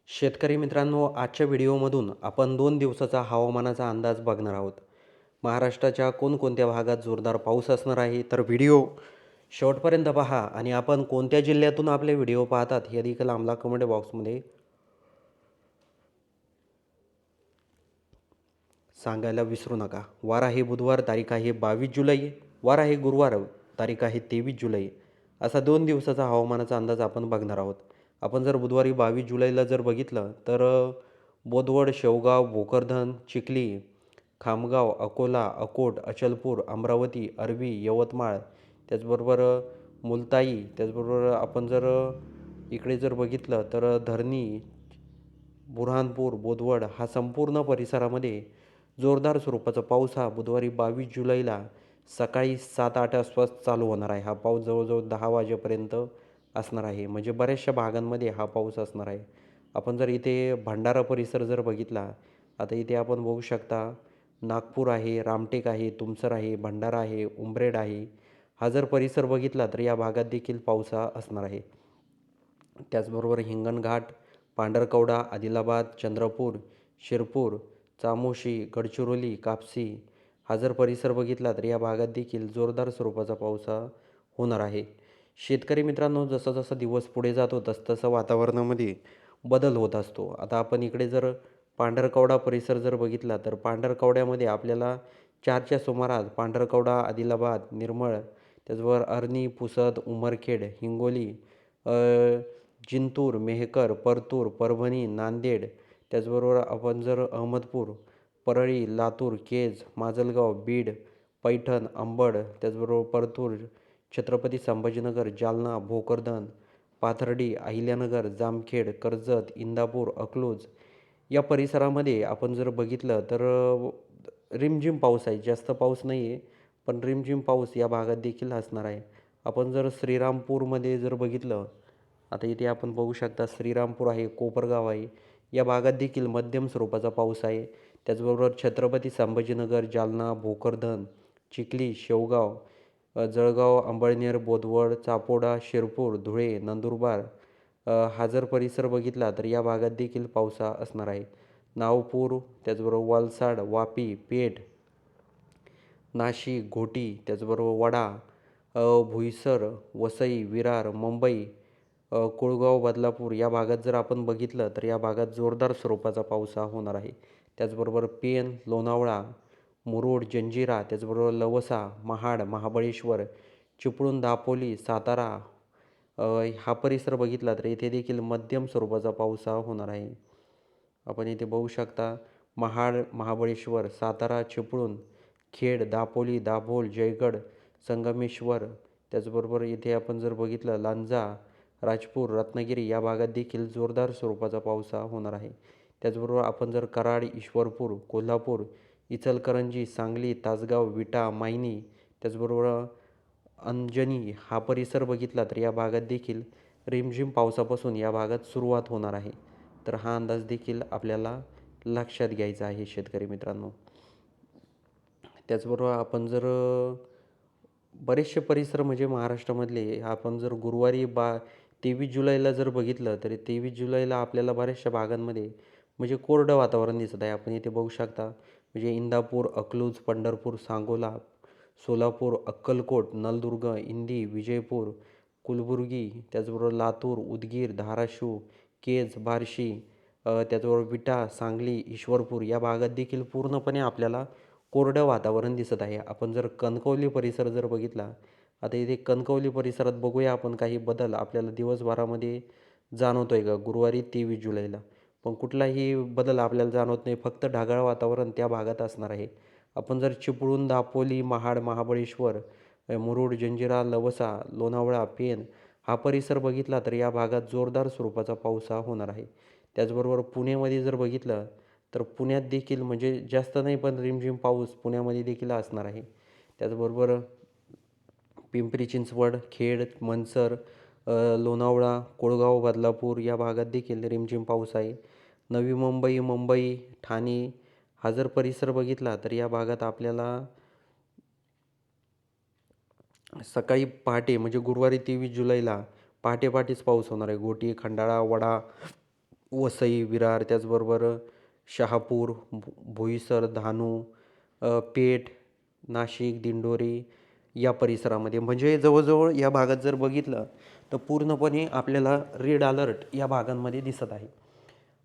शेतकरी मित्रांनो, आजच्या व्हिडिओमधून आपण 2 दिवसाचा हवामानाचा अंदाज बघणार आहोत. महाराष्ट्राच्या कोणकोणत्या भागात जोरदार पाऊस असणार आहे, तर व्हिडिओ शेवटपर्यंत पहा आणि आपण कोणत्या जिल्ह्यातून आपले व्हिडिओ पाहतात हे देखील आम्हाला कमेंट बॉक्समध्ये सांगायला विसरू नका. वार आहे बुधवार, तारीख आहे 22 जुलै. वार आहे गुरुवार, तारीख आहे 23 जुलै. असा 2 दिवसाचा हवामानाचा अंदाज आपण बघणार आहोत. आपण जर बुधवारी 22 जुलैला जर बघितलं तर बोदवड, शेवगाव, भोकरदन, चिखली, खामगाव, अकोला, अकोट, अचलपूर, अमरावती, अरवी, यवतमाळ, त्याचबरोबर मुलताई, त्याचबरोबर आपण जर इकडे जर बघितलं तर धरणी, बुऱ्हाणपूर, बोदवड हा संपूर्ण परिसरामध्ये जोरदार स्वरूपाचा पाऊस हा बुधवारी 22 जुलैला सकाळी 7-8 आसपास चालू होणार आहे. हा पाऊस जवळजवळ 10 वाजेपर्यंत असणार आहे. म्हणजे बऱ्याचशा भागांमध्ये हा पाऊस असणार आहे. आपण जर इथे भंडारा परिसर जर बघितला, आता इथे आपण बघू शकता नागपूर आहे, रामटेक आहे, तुमसर आहे, भंडारा आहे, उमरेड आहे. हा जर परिसर बघितला तर या भागात देखील पाऊस हा असणार आहे. त्याचबरोबर हिंगणघाट, पांढरकवडा, आदिलाबाद, चंद्रपूर, शिरपूर, चामोशी, गडचिरोली, कापसी हा जर परिसर बघितला तर या भागात देखील जोरदार स्वरूपाचा पाऊस हा होणार आहे. शेतकरी मित्रांनो, जसा जसा दिवस पुढे जातो तसतसं वातावरणामध्ये बदल होत असतो. आता आपण इकडे जर पांढरकवडा परिसर जर बघितला तर पांढरकवड्यामध्ये आपल्याला 4च्या सुमारास पांढरकवडा, आदिलाबाद, निर्मळ, त्याचबरोबर अरणी, पुसद, उमरखेड, हिंगोली, जिंतूर, मेहकर, परतूर, परभणी, नांदेड, त्याचबरोबर आपण जर अहमदपूर, परळी, लातूर, केज, माजलगाव, बीड, पैठण, अंबड, त्याचबरोबर परतूर, छत्रपती संभाजीनगर, जालना, भोकरदन, पाथर्डी, अहिल्यानगर, जामखेड, कर्जत, इंदापूर, अकलूज या परिसरामध्ये आपण जर बघितलं तर रिमझिम पाऊस आहे. जास्त पाऊस नाही आहे, पण रिमझिम पाऊस या भागात देखील असणार आहे. आपण जर श्रीरामपूरमध्ये जर बघितलं, आता इथे आपण बघू शकता श्रीरामपूर आहे, कोपरगाव आहे. या भागात देखील मध्यम स्वरूपाचा पाऊस आहे. त्याचबरोबर छत्रपती संभाजीनगर, जालना, भोकरदन, चिखली, शेवगाव, जळगाव, अंबळनेर, बोदवड, चापोडा, शिरपूर, धुळे, नंदुरबार हा जर परिसर बघितला तर या भागात देखील पाऊस हा असणार आहे. नागपूर, त्याचबरोबर वलसाड, वापी, पेठ, नाशिक, घोटी, त्याचबरोबर वडा, भुईसर, वसई, विरार, मुंबई, कुळगाव, बदलापूर या भागात जर आपण बघितलं तर या भागात जोरदार स्वरूपाचा पाऊस हा होणार आहे. त्याचबरोबर पेन, लोणावळा, मुरुड, जंजिरा, त्याचबरोबर लवसा, महाड, महाबळेश्वर, चिपळूण, दापोली, सातारा हा परिसर बघितला तर येथे देखील मध्यम स्वरूपाचा पाऊस हा होणार आहे. आपण इथे बघू शकता महाड, महाबळेश्वर, सातारा, चिपळूण, खेड, दापोली, दाभोळ, जयगड, संगमेश्वर, त्याचबरोबर इथे आपण जर बघितलं लांजा, राजपूर, रत्नागिरी या भागात देखील जोरदार स्वरूपाचा पाऊस हा होणार आहे. त्याचबरोबर आपण जर कराड, ईश्वरपूर, कोल्हापूर, इचलकरंजी, सांगली, तासगाव, विटा, मायनी, त्याचबरोबर अंजनी हा परिसर बघितला तर या भागात देखील रिमझिम पावसापासून या भागात सुरुवात होणार आहे. तर हा अंदाज देखील आपल्याला लक्षात घ्यायचा आहे शेतकरी मित्रांनो. त्याचबरोबर आपण जर बरेचसे परिसर म्हणजे महाराष्ट्रामधले आपण जर गुरुवारी 23 जुलैला जर बघितलं तर 23 जुलैला आपल्याला बऱ्याचशा भागांमध्ये म्हणजे कोरडं वातावरण दिसत आहे. आपण इथे बघू शकता म्हणजे इंदापूर, अकलूज, पंढरपूर, सांगोला, सोलापूर, अक्कलकोट, नलदुर्ग, इंदी, विजयपूर, कलबुर्गी, त्याचबरोबर लातूर, उदगीर, धाराशिव, केज, बार्शी, त्याचबरोबर विटा, सांगली, ईश्वरपूर या भागात देखील पूर्णपणे आपल्याला कोरडं वातावरण दिसत आहे. आपण जर कणकवली परिसर जर बघितला, आता इथे कणकवली परिसरात बघूया आपण काही बदल आपल्याला दिवसभरामध्ये जाणवतो आहे का गुरुवारी 23 जुलैला. पण कुठलाही बदल आपल्याला जाणवत नाही, फक्त ढगाळ वातावरण त्या भागात असणार आहे. आपण जर चिपळूण, दापोली, महाड, महाबळेश्वर, मुरुड, जंजिरा, लवसा, लोणावळा, पेण हा परिसर बघितला तर या भागात जोरदार स्वरूपाचा पाऊस हा होणार आहे. त्याचबरोबर पुणेमध्ये जर बघितलं तर पुण्यात देखील म्हणजे जास्त नाही पण रिमझिम पाऊस पुण्यामध्ये देखील असणार आहे. त्याचबरोबर पिंपरी चिंचवड, खेड, मनसर, लोणावळा, कोळगाव, बदलापूर या भागात देखील रिमझिम पाऊस आहे. नवी मुंबई, मुंबई, ठाणे हा जर परिसर बघितला तर या भागात आपल्याला सकाळी पहाटे म्हणजे गुरुवारी 23 जुलैला पहाटे पहाटेच पाऊस होणार आहे. घोटी, खंडाळा, वडा, वसई, विरार, त्याचबरोबर शहापूर, बोईसर, धानू, पेठ, नाशिक, दिंडोरी या परिसरामध्ये म्हणजे जवळजवळ या भागात जर बघितलं तर पूर्णपणे आपल्याला रेड अलर्ट या भागांमध्ये दिसत आहे.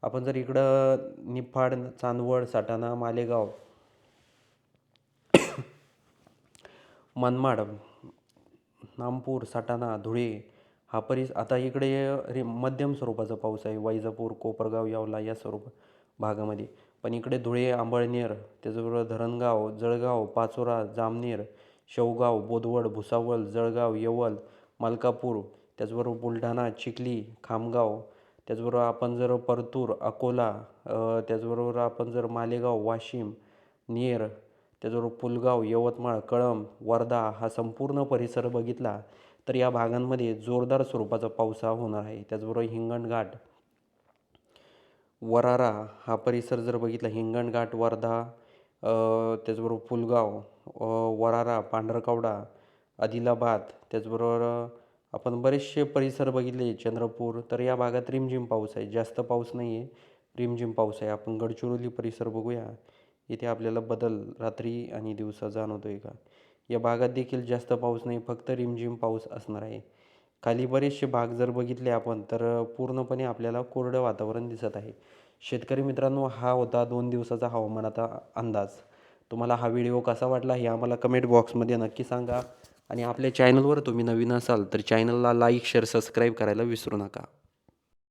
आपण जर इकडं निफाड, चांदवड, सटाणा, मालेगाव, मनमाड, नामपूर, सटाणा, धुळे हा आता इकडे मध्यम स्वरूपाचा पाऊस आहे. वैजापूर, कोपरगाव, यावला या स्वरूप भागामध्ये. पण इकडे धुळे, अंबळनेर, त्याचबरोबर धरणगाव, जळगाव, पाचोरा, जामनेर, शेवगाव, बोदवड, भुसावळ, जळगाव, येवल, मलकापूर, त्याचबरोबर बुलढाणा, चिखली, खामगाव, त्याचबरोबर आपण जर परतूर, अकोला, त्याचबरोबर आपण जर मालेगाव, वाशिम, नेर, त्याचबरोबर पुलगाव, यवतमाळ, कळंब, वर्धा हा संपूर्ण परिसर बघितला तर या भागांमध्ये जोरदार स्वरूपाचा पाऊस हा होणार आहे. त्याचबरोबर हिंगणघाट, वरारा हा परिसर जर बघितला, हिंगणघाट, वर्धा, त्याचबरोबर पुलगाव, वरारा, पांढरकवडा, आदिलाबाद, त्याचबरोबर आपण बरेचसे परिसर बघितले, चंद्रपूर, तर या भागात रिमझिम पाऊस आहे. जास्त पाऊस नाही आहे, रिमझिम पाऊस आहे. आपण गडचिरोली परिसर बघूया. इथे आपल्याला बदल रात्री आणि दिवसा जाणवतो आहे का? या भागात देखील जास्त पाऊस नाही, फक्त रिमझिम पाऊस असणार आहे. खाली बरेचसे भाग जर बघितले आपण तर पूर्णपणे आपल्याला कोरडं वातावरण दिसत आहे. शेतकरी मित्रांनो, हा होता 2 दिवसाचा हवामानाचा अंदाज. तुम्हाला हा व्हिडिओ कसा वाटला हे आम्हाला कमेंट बॉक्समध्ये नक्की सांगा आणि आपल्या चॅनलवर तुम्ही नवीन असाल तर चॅनलला लाईक, शेअर, सबस्क्राईब करायला विसरू नका.